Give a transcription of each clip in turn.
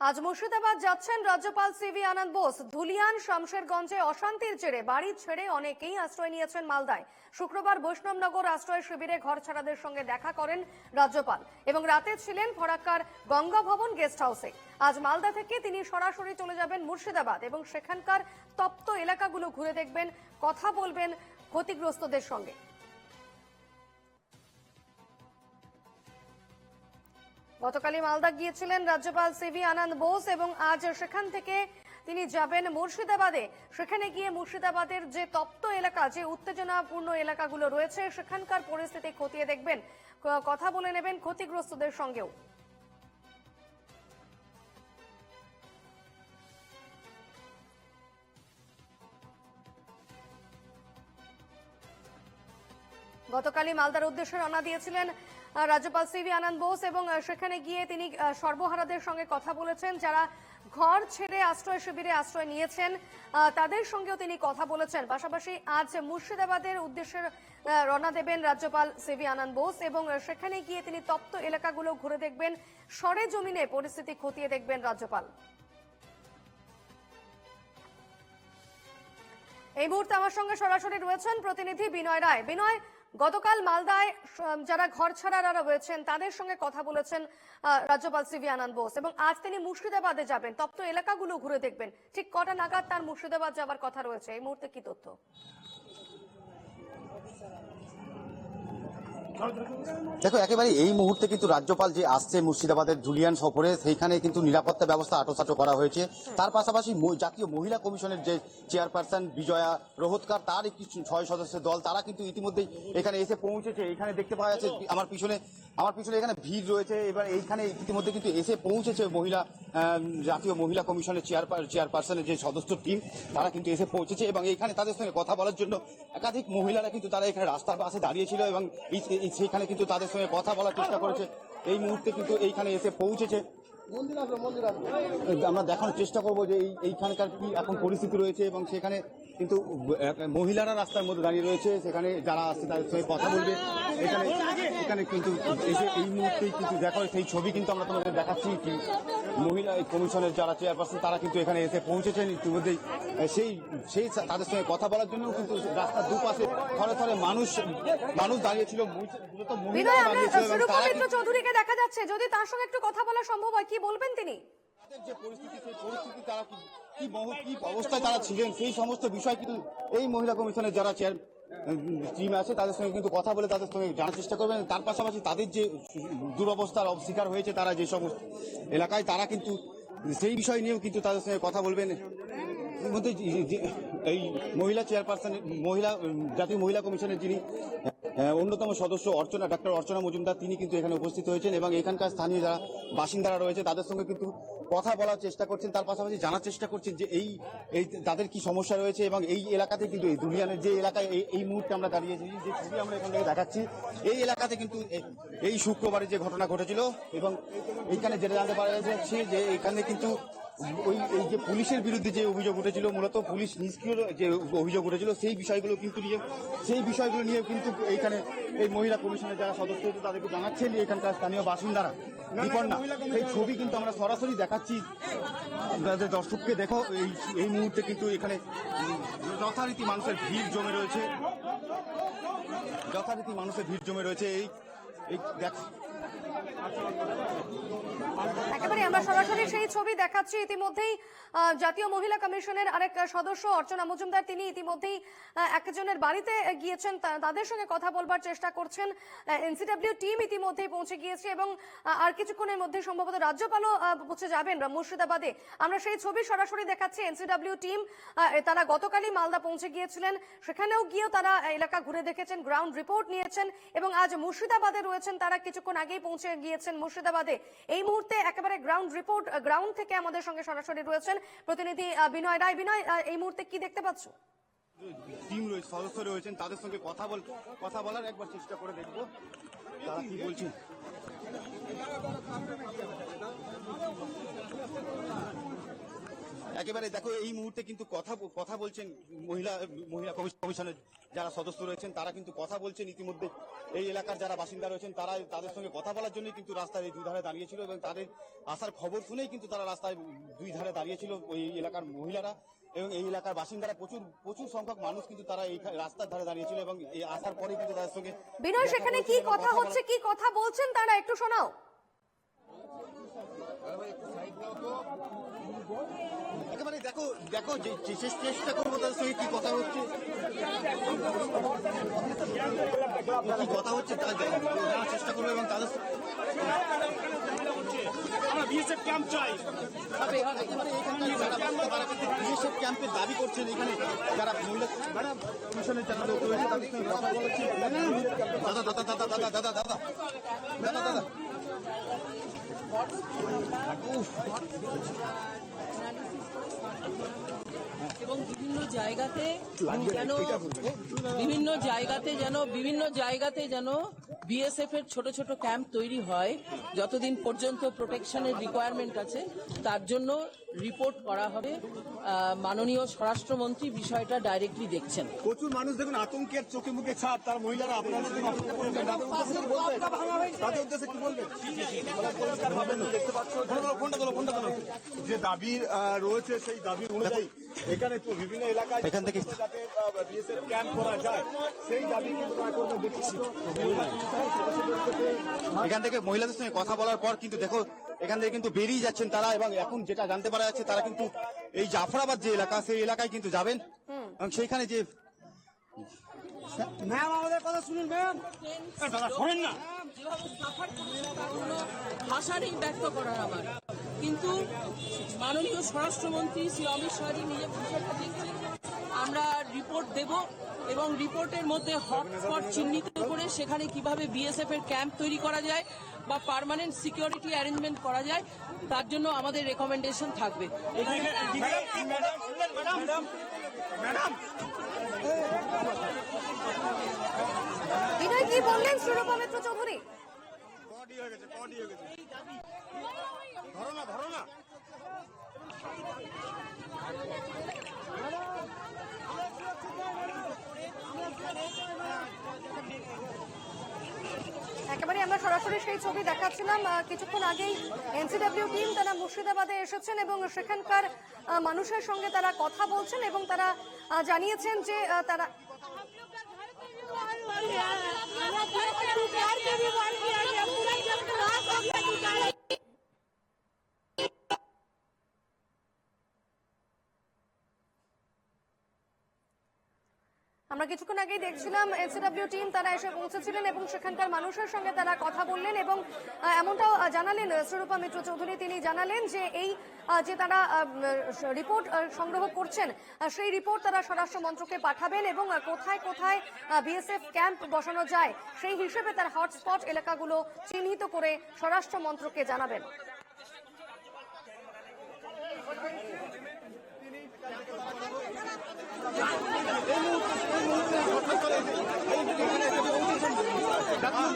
আজ মুর্শিদাবাদ যাচ্ছেন রাজ্যপাল সিভি আনন্দ বোস। ধুলিয়ান শামশেরগঞ্জে অশান্তির জেরে বাড়ি ছেড়ে অনেকেই আশ্রয় নিয়েছেন মালদায়। শুক্রবার বৈষ্ণবনগর আশ্রয় শিবিরে ঘর ছাড়াদের সঙ্গে দেখা করেন রাজ্যপাল এবং রাতে ছিলেন ফরাক্কার গঙ্গা ভবন গেস্ট হাউসে। আজ মালদা থেকে তিনি সরাসরি চলে যাবেন মুর্শিদাবাদ এবং সেখানকার তপ্ত এলাকাগুলো ঘুরে দেখবেন, কথা বলবেন ক্ষতিগ্রস্তদের সঙ্গে। গতকালই মালদা গিয়েছিলেন রাজ্যপাল সিভি আনন্দ বোস এবং আজ সেখান থেকে তিনি যাবেন মুর্শিদাবাদে। সেখানে গিয়ে মুর্শিদাবাদের যে তপ্ত এলাকা, যে উত্তেজনাপূর্ণ এলাকাগুলো রয়েছে সেখানকার পরিস্থিতি খতিয়ে দেখবেন, কথা বলে নেবেন ক্ষতিগ্রস্তদের সঙ্গেও। গতকালই মালদার উদ্দেশ্যে রওনা দিয়েছিলেন রাজ্যপাল সিভি আনন্দ বোস এবং সেখানে গিয়ে তিনি সর্বহারাদের সঙ্গে কথা বলেছেন। যারা ঘর ছেড়ে আশ্রয় শিবিরে আশ্রয় নিয়েছেন তাদের সঙ্গেও তিনি কথা বলেছেন। পাশাপাশি আজ মুর্শিদাবাদের উদ্দেশ্যে রওনা দেবেন রাজ্যপাল সিভি আনন্দ বোস এবং সেখানে গিয়ে তিনি তপ্ত এলাকাগুলো ঘুরে দেখবেন, সরেজমিনে পরিস্থিতি খতিয়ে দেখবেন রাজ্যপাল। এই মুহূর্তে আমার সঙ্গে সরাসরি রয়েছেন প্রতিনিধি বিনয় রায়। বিনয়, গতকাল মালদায় যারা ঘর ছাড়ারা রয়েছেন তাদের সঙ্গে কথা বলেছেন রাজ্যপাল সিভি আনন্দ বোস এবং আজ তিনি মুর্শিদাবাদে যাবেন, তপ্ত এলাকাগুলো ঘুরে দেখবেন। ঠিক কটা নাগাদ তার মুর্শিদাবাদ যাবার কথা রয়েছে, এই মুহূর্তে কি তথ্য? দেখো, একেবারে এই মুহূর্তে কিন্তু রাজ্যপাল যে আসছে মুর্শিদাবাদের ধুলিয়ান সফরে, সেইখানে কিন্তু নিরাপত্তা ব্যবস্থা আঁটোসাঁটো করা হয়েছে। তার পাশাপাশি জাতীয় মহিলা কমিশনের যে চেয়ারপারসন বিজয়া রোহতকার, তার একটি 6 সদস্যের দল, তারা কিন্তু ইতিমধ্যেই এখানে এসে পৌঁছেছে। এখানে দেখতে পাওয়া যাচ্ছে আমার পিছনে এখানে ভিড় রয়েছে। এবার এইখানে ইতিমধ্যে কিন্তু এসে পৌঁছেছে জাতীয় মহিলা কমিশনের চেয়ারপারসনের যে সদস্য টিম, তারা কিন্তু এসে পৌঁছেছে এবং এইখানে তাদের সঙ্গে কথা বলার জন্য একাধিক মহিলারা কিন্তু তারা এখানে রাস্তার পাশে দাঁড়িয়েছিল এবং সেখানে কিন্তু তাদের সঙ্গে কথা বলার চেষ্টা করেছে। এই মুহূর্তে কিন্তু এইখানে এসে পৌঁছেছে। আমরা দেখানোর চেষ্টা করবো যে এইখানকার কি এখন পরিস্থিতি রয়েছে এবং সেখানে কিন্তু মহিলারা রাস্তার মধ্যে দাঁড়িয়ে রয়েছে। সেখানে যারা আসছে তাদের সঙ্গে কথা বলবে। এখানে কিন্তু এসে এই মুহূর্তেই কিন্তু দেখো সেই ছবি কিন্তু আমরা তোমাদের দেখাচ্ছি। মহিলা কমিশনের যারা চেয়ারপারসন তারা কিন্তু এখানে এসে পৌঁছেছেন ইতিমধ্যেই। সেই তাদের সঙ্গে কথা বলার জন্য কিন্তু রাস্তার দুপাশে থরে থরে মানুষ দাঁড়িয়েছিল। চৌধুরীকে দেখা যাচ্ছে, যদি তার সঙ্গে একটু কথা বলা সম্ভব হয়, কি বলবেন তিনি? যে পরিস্থিতি, সেই পরিস্থিতি তারা কি অবস্থায় তারা ছিলেন সেই সমস্ত বিষয় কিন্তু এই মহিলা কমিশনের যারা চেয়ার টিম আছে তাদের সঙ্গে কিন্তু কথা বলে তাদের সঙ্গে জানার চেষ্টা করবেন। তার পাশাপাশি তাদের যে দুরবস্থার শিকার হয়েছে তারা যে সমস্ত এলাকায়, তারা কিন্তু সেই বিষয় নিয়েও কিন্তু তাদের সঙ্গে কথা বলবেন। এর মধ্যে এই মহিলা চেয়ারপারসন, জাতীয় মহিলা কমিশনের যিনি অন্যতম সদস্য ডাক্তার অর্চনা মজুমদার, তিনি কিন্তু এখানে উপস্থিত হয়েছেন এবং এখানকার স্থানীয় যারা বাসিন্দারা রয়েছে তাদের সঙ্গে কিন্তু কথা বলার চেষ্টা করছেন। তার পাশাপাশি জানার চেষ্টা করছেন যে এই তাদের কি সমস্যা রয়েছে এবং এই এলাকাতে কিন্তু এই দুলিয়ানের যে এলাকায় এই মুহূর্তে আমরা দাঁড়িয়েছি, যে ছবি আমরা এখান থেকে দেখাচ্ছি, এই এলাকাতে কিন্তু এই শুক্রবারে যে ঘটনা ঘটেছিল এবং এইখানে যেটা জানতে পারা যাচ্ছে যে এখানে কিন্তু এই যে পুলিশের বিরুদ্ধে যে অভিযোগ উঠেছিল, মূলত পুলিশ নিষ্ক্রিয় যে অভিযোগ উঠেছিল, সেই বিষয়গুলো নিয়ে কিন্তু এইখানে এই মহিলা কমিশনের যারা সদস্য হয়েছে তাদেরকে জানাচ্ছেন এখানকার স্থানীয় বাসিন্দারা। বিপন্না সেই ছবি কিন্তু আমরা সরাসরি দেখাচ্ছি দর্শককে। দেখো এই মুহূর্তে কিন্তু এখানে যথারীতি মানুষের ভিড় জমে রয়েছে। এই দেখ একেবারে আমরা সরাসরি সেই ছবি দেখাচ্ছি। ইতিমধ্যেই জাতীয় মহিলা কমিশনের আরেক সদস্য অর্চনা মজুমদার, তিনি ইতিমধ্যেই একজনের বাড়িতে গিয়েছেন, তাদের সঙ্গে কথা বলবার চেষ্টা করছেন। এনসিডব্লিউ টিম ইতিমধ্যেই পৌঁছে গিয়েছে এবং আর কিছুক্ষণের মধ্যে সম্ভবত রাজ্যপালও পৌঁছে যাবেন মুর্শিদাবাদে। আমরা সেই ছবি সরাসরি দেখাচ্ছি। এনসিডব্লিউ টিম তারা গতকালই মালদা পৌঁছে গিয়েছিলেন, সেখানেও গিয়েও তারা এলাকা ঘুরে দেখেছেন, গ্রাউন্ড রিপোর্ট নিয়েছেন এবং আজ মুর্শিদাবাদে রয়েছেন। তারা কিছুক্ষণ আগেই পৌঁছে গিয়েছেন মুর্শিদাবাদে। এই মুহূর্তে একেবারে গ্রাউন্ড থেকে আমাদের সঙ্গে সরাসরি রয়েছেন প্রতিনিধি বিনয় রায়। বিনয়, এই মুহূর্তে কি দেখতে পাচ্ছ? টিম সদস্য রয়েছেন, তাদের সঙ্গে কথা বলার একবার চেষ্টা করে দেখবো তারা কি বলছেন। একেবারে দেখো এই মুহূর্তে কিন্তু কথা বলছেন মহিলা কমিশনের যারা সদস্য রয়েছেন, তারা কিন্তু কথা বলছেন। ইতিমধ্যে এই এলাকার যারা বাসিন্দা রয়েছেন তারা তাদের সঙ্গে কথা বলার জন্য কিন্তু রাস্তায় এই দুই ধারে দাঁড়িয়েছিল এবং তাদের আসার খবর শুনেই কিন্তু তারা রাস্তায় দুই ধারে দাঁড়িয়েছিল ওই এলাকার মহিলারা এবং এই এলাকার বাসিন্দারা। প্রচুর সংখ্যক মানুষ কিন্তু তারা এই রাস্তার ধারে দাঁড়িয়েছিল এবং এই আসার পরে কিন্তু তাদের সঙ্গে বিনয়, সেখানে কি কথা হচ্ছে, কি কথা বলছেন তারা, একটু শোনাও। একেবারে দেখো যে চেষ্টা করবো তাদের সঙ্গে কি কথা হচ্ছে তা জানার চেষ্টা করবো এবং তাদের আমরা বিএসএফ ক্যাম্প চাই। বিএসএফ ক্যাম্পের দাবি করছেন এখানে যারা মহিলা কমিশনের যারা লোক রয়েছে তাদের সঙ্গে কথা বলেছে। দাদা এবং বিভিন্ন জায়গাতে যেন বিএসএফ এর ছোট ছোট ক্যাম্প তৈরি হয়, যতদিন পর্যন্ত প্রোটেকশনের রিকোয়ারমেন্ট আছে তার জন্য রিপোর্ট করা হবে। মাননীয় স্বরাষ্ট্রমন্ত্রী বিষয়টা ডাইরেক্টলি দেখছেন। প্রচুর মানুষ দেখুন আতঙ্কের চোখে মুখে ছাপ, তার মহিলারা আপনাদের তাদের উদ্দেশ্যে কি বলবেন? দেখতে পাচ্ছ যে দাবি রয়েছে, সেই দাবি অনুযায়ী এখানে তো বিভিন্ন এলাকায় এখান থেকে যাতে বিএসএফ ক্যাম্প করা যায় সেই দাবি কিন্তু দেখছি। এখান থেকে মহিলাদের সঙ্গে কথা বলার পর কিন্তু দেখো এখান থেকে কিন্তু বেরিয়ে যাচ্ছেন তারা এবং এখন যেটা জানতে পারা যাচ্ছে তারা কিন্তু এই জাফরাবাদ যে এলাকা সেই এলাকায় কিন্তু যাবেন এবং সেইখানে যে ম্যাম আমাদের কথা শুনুন ম্যাম। দাদা শোনেন না, ভাষা নেই ব্যক্ত করার আমার, কিন্তু মাননীয় স্বরাষ্ট্রমন্ত্রী শ্রী অমিত শাহজি নিজে বিষয়টা দেখছেন। আমরা রিপোর্ট দেব এবং রিপোর্টের মধ্যে হটস্পট চিহ্নিত করে সেখানে কিভাবে বিএসএফ এর ক্যাম্প তৈরি করা যায় বা পার্মানেন্ট সিকিউরিটি অ্যারেঞ্জমেন্ট করা যায় তার জন্য আমাদের রেকমেন্ডেশন থাকবে। বিনয়, কি বললেন সুরূপা মিত্র চৌধুরী? ধরো না একেবারে আমরা সরাসরি সেই ছবি দেখাচ্ছিলাম। কিছুক্ষণ আগেই এনসিডব্লিউ টিম তারা মুর্শিদাবাদে এসেছেন এবং সেখানকার মানুষের সঙ্গে তারা কথা বলছেন এবং তারা জানিয়েছেন যে তারা আমরা কিছুক্ষণ আগেই দেখছিলাম এনসিডব্লিউ টিম তারা এসে পৌঁছেছিলেন এবং সেখানকার মানুষের সঙ্গে তারা কথা বললেন এবং এমনটাও জানালেন সুরূপা মিত্র চৌধুরী। তিনি জানালেন যে এই যে তারা রিপোর্ট সংগ্রহ করছেন সেই রিপোর্ট তারা স্বরাষ্ট্র মন্ত্রকে পাঠাবেন এবং কোথায় কোথায় বিএসএফ ক্যাম্প বসানো যায় সেই হিসেবে তার হটস্পট এলাকাগুলো চিহ্নিত করে স্বরাষ্ট্র মন্ত্রকে জানাবেন।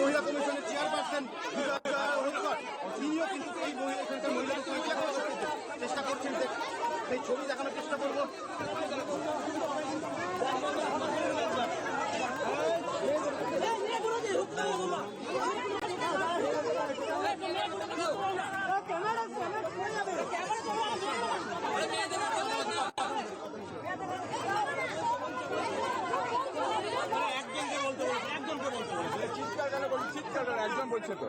মহিলা কমিশনের চেয়ারপারসন তিনিও কিন্তু এই এখানকার মহিলাদের সঙ্গে চেষ্টা করছেন, সেই ছবি দেখানোর চেষ্টা করবো। একজন বলছে তো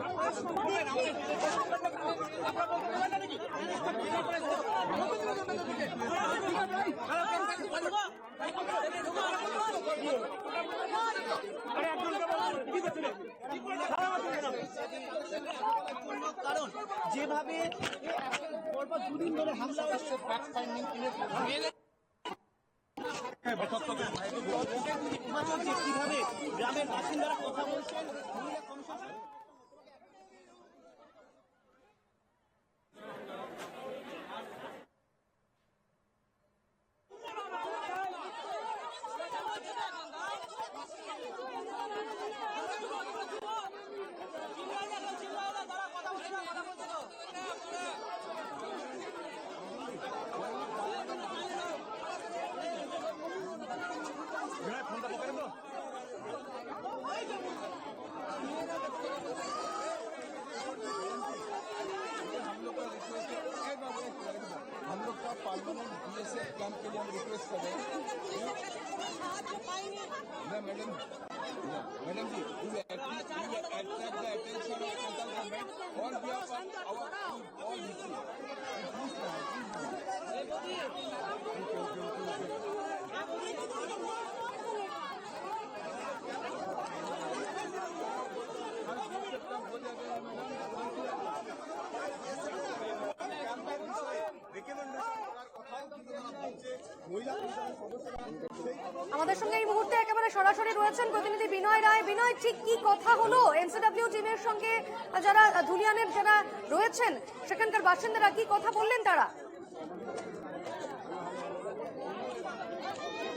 কারণ যেভাবে দুদিন ধরে হামলা হচ্ছে কিভাবে গ্রামের বাসিন্দারা কথা বলছেন हम रिक्वेस्ट कर रहे हैं madam madam ji you attract the attention of central government on behalf of our all issues. আমাদের সঙ্গে এই মুহূর্তে একেবারে সরাসরি রয়েছেন প্রতিনিধি বিনয় রায়। বিনয়, ঠিক কি কথা হলো এনসিডব্লিউ টিমের সঙ্গে? যারা ধুলিয়ানের যারা রয়েছেন সেখানকার বাসিন্দারা কি কথা বললেন তারা?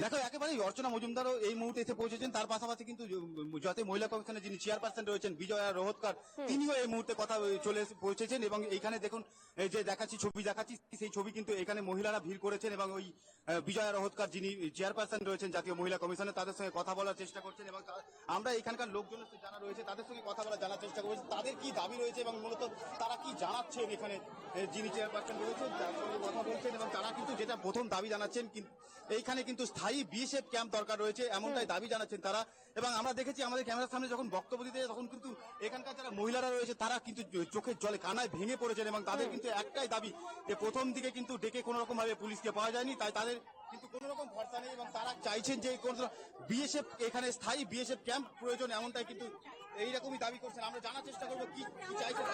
দেখো, একেবারে অর্চনা মজুমদারও এই মুহূর্তে এসে পৌঁছেছেন। তার পাশাপাশি কিন্তু জাতীয় মহিলা কমিশনের যিনি চেয়ারপারসন রয়েছেন বিজয়া রোহতকার, তিনিও এই মুহূর্তে কথা চলে পৌঁছেছেন। এবং এইখানে দেখুন, এই যে দেখাচ্ছি ছবি দেখাচ্ছি, সেই ছবি কিন্তু এখানে মহিলারা ভিড় করেছেন এবং ওই বিজয়া রোহতকার যিনি চেয়ারপারসন রয়েছেন জাতীয় মহিলা কমিশনের, তাদের সঙ্গে কথা বলার চেষ্টা করছেন। এবং আমরা এখানকার লোকজন যারা রয়েছে তাদের সঙ্গে কথা বলার জানার চেষ্টা করছি তাদের কি দাবি রয়েছে এবং মূলত তারা কি জানাচ্ছেন। এখানে যিনি চেয়ারপারসন রয়েছেন তার সঙ্গে কথা বলছেন এবং তারা কিন্তু যেটা প্রথম দাবি জানাচ্ছেন, এইখানে কিন্তু স্থায়ী বিএসএফ ক্যাম্প দরকার রয়েছে, এমনটাই দাবি জানাচ্ছেন তারা। এবং আমরা দেখেছি আমাদের ক্যামেরার সামনে যখন বক্তব্য দিতে তখন কিন্তু এখানকার যারা মহিলারা রয়েছে তারা কিন্তু চোখের জলে কানায় ভেঙে পড়েছেন। এবং তাদের কিন্তু একটাই দাবি যে প্রথম দিকে কিন্তু ডেকে কোনো রকম ভাবে পুলিশকে পাওয়া যায়নি, তাই তাদের কিন্তু কোনো রকম ভরসা নেই এবং তারা চাইছেন যে কোন বিএসএফ এখানে স্থায়ী বিএসএফ ক্যাম্প প্রয়োজন, এমনটাই কিন্তু এইরকমই দাবি করছেন। আমরা জানার চেষ্টা করবো কি চাইছেন।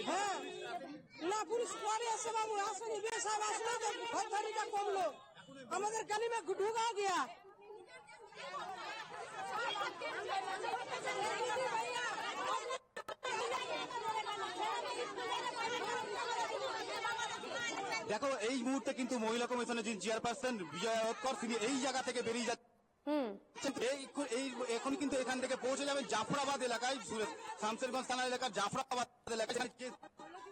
হ্যাঁ না, পুলিশ পরে এসে বাবু আসেনি, বেসাব আসলো তো হত্যারিটা করলো, আমাদের গালি में ढुका गया। দেখো, এই মুহূর্তে কিন্তু মহিলা কমিশনের যিনি চেয়ারপারসন বিজয়া রোহতকর, তিনি এই জায়গা থেকে বেরিয়ে যাচ্ছেন। এখন কিন্তু এখান থেকে পৌঁছে যাবেন জাফরাবাদ এলাকায়, শামসেরগঞ্জ থানা এলাকার জাফরাবাদ এলাকায়, যে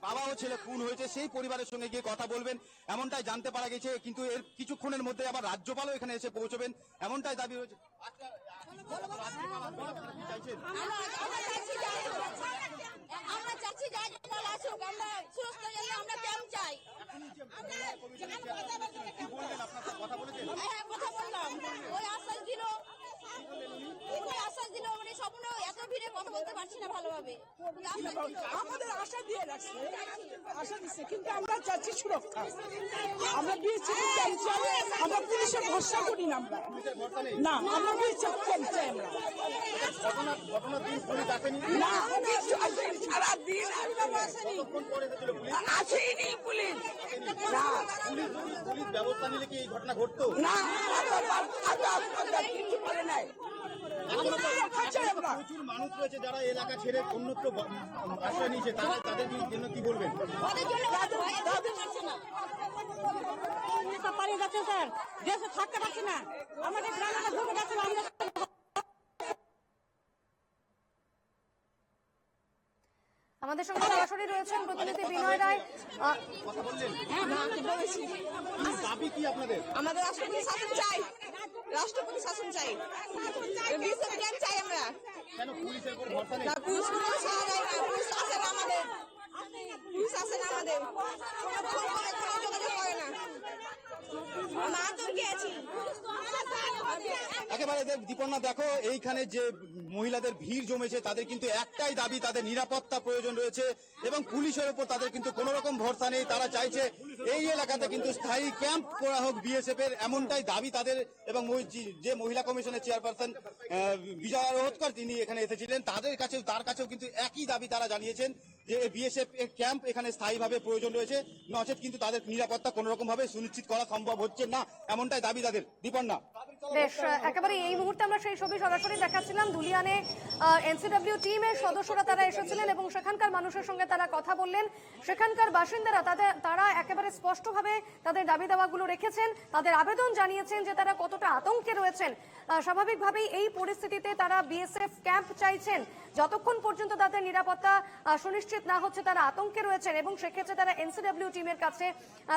বাবা ও ছেলে খুন হয়েছে সেই পরিবারের সঙ্গে গিয়ে কথা বলবেন, এমনটাই জানতে পারা গেছে। কিন্তু এর কিছুক্ষণের মধ্যে আবার রাজ্যপালও এখানে এসে পৌঁছবেন, এমনটাই দাবি হয়েছে। আমরা চাচ্ছি রাজ্যপাল আসুক, আমরা সুস্থ গেলে আমরা ক্যাম্প চাই। হ্যাঁ, কথা বললাম, ওই আশ্বাস দিল মানে স্বপ্ন, এত ভিড়ে কথা বলতে পারছি না ভালোভাবে। আমাদের আশা দিয়ে রাখছে, আশা দিচ্ছে, কিন্তু আমরা চাচ্ছি সুরক্ষা। আমরা বিএসএফ ক্যাম্প চাই, আমরা পুলিশের ভরসা করি না, আমরা না, আমরা বিএসএফ ক্যাম্প চাই। আমরা না, সারাদিন আসেনি পুলিশ, না পুলিশ ব্যবস্থা নিলে কি এই ঘটনা ঘটতো না, কিছু করে নাই। প্রচুর মানুষ রয়েছে যারা এলাকা ছেড়ে অন্যত্র আশ্রয় নিয়েছে, তাদের জন্য কি বলবেন? পানি যাচ্ছে স্যার, দেশে থাকতে পারছি না, আমাদের গ্রামে ঢুকে যাচ্ছে। আমাদের সঙ্গে সরাসরি রয়েছেন প্রতিনিধি বিনয় রায়। কথা বললেন, বলেছি দাবি কি আপনাদের? আমাদের রাষ্ট্রপতি শাসন চাই, রাষ্ট্রপতি শাসন চাই, বিএসএফ ক্যাম্প চাই আমরা। কেন পুলিশের উপর ভরসা নেই? পুলিশ আসে না আমাদের, পুলিশ আসে না আমাদের, যোগাযোগ করে না, আমরা আতঙ্কে আছি। একেবারে দীপন্না, দেখো এইখানে যে মহিলাদের ভিড় জমেছে তাদের কিন্তু একটাই দাবি, তাদের নিরাপত্তা প্রয়োজন রয়েছে এবং পুলিশের উপর তাদের কিন্তু কোনো রকম ভরসা নেই। তারা চাইছে এই এলাকাতে কিন্তু স্থায়ী ক্যাম্প করা হোক বিএসএফ এর, এমনটাই দাবি তাদের। এবং যে মহিলা কমিশনের চেয়ারপারসন বিজয়া রোহতকর তিনি এখানে এসেছিলেন, তার কাছেও কিন্তু একই দাবি তারা জানিয়েছেন যে বিএসএফ এর ক্যাম্প এখানে স্থায়ীভাবে প্রয়োজন রয়েছে, নচেত কিন্তু তাদের নিরাপত্তা কোনো রকম ভাবে সুনিশ্চিত করা সম্ভব হচ্ছে না, এমনটাই দাবি তাদের। দীপন্না, বেশ, একেবারে এই মুহূর্তে আমরা সেই ছবি সরাসরি দেখাচ্ছিলাম। ধুলিয়ানে এনসিডব্লিউ টিমের সদস্যরা তারা এসেছিলেন এবং সেখানকার মানুষের সঙ্গে তারা কথা বললেন। সেখানকার বাসিন্দারা তারা একেবারে স্পষ্টভাবে তাদের দাবি দাওয়াগুলো রেখেছেন, তাদের আবেদন জানিয়েছেন যে তারা কতটা আতঙ্কে রয়েছেন। স্বাভাবিকভাবেই এই পরিস্থিতিতে তারা বিএসএফ ক্যাম্প চাইছেন, যতক্ষণ পর্যন্ত তাদের নিরাপত্তা সুনিশ্চিত নিশ্চিত না হচ্ছে তারা আতঙ্কে রয়েছেন এবং সেক্ষেত্রে তারা এনসিডব্লিউ টিমের কাছে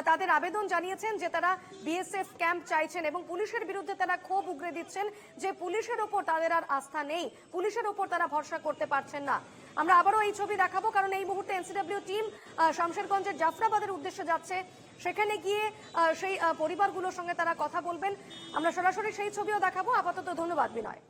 তাদের আবেদন জানিয়েছেন যে তারা বিএসএফ ক্যাম্প চাইছেন এবং পুলিশের বিরুদ্ধে তারা ক্ষোভ উগরে দিচ্ছেন যে পুলিশের ওপর তাদের আর আস্থা নেই, পুলিশের ওপর তারা ভরসা করতে পারছেন না। আমরা আবারও এই ছবি দেখাবো, কারণ এই মুহূর্তে এনসিডব্লিউ টিম শামশেরগঞ্জের জাফরাবাদের উদ্দেশ্যে যাচ্ছে। সেখানে গিয়ে সেই পরিবারগুলোর সঙ্গে তারা কথা বলবেন। আমরা সরাসরি সেই ছবিও দেখাবো। আপাতত ধন্যবাদ বিনয়।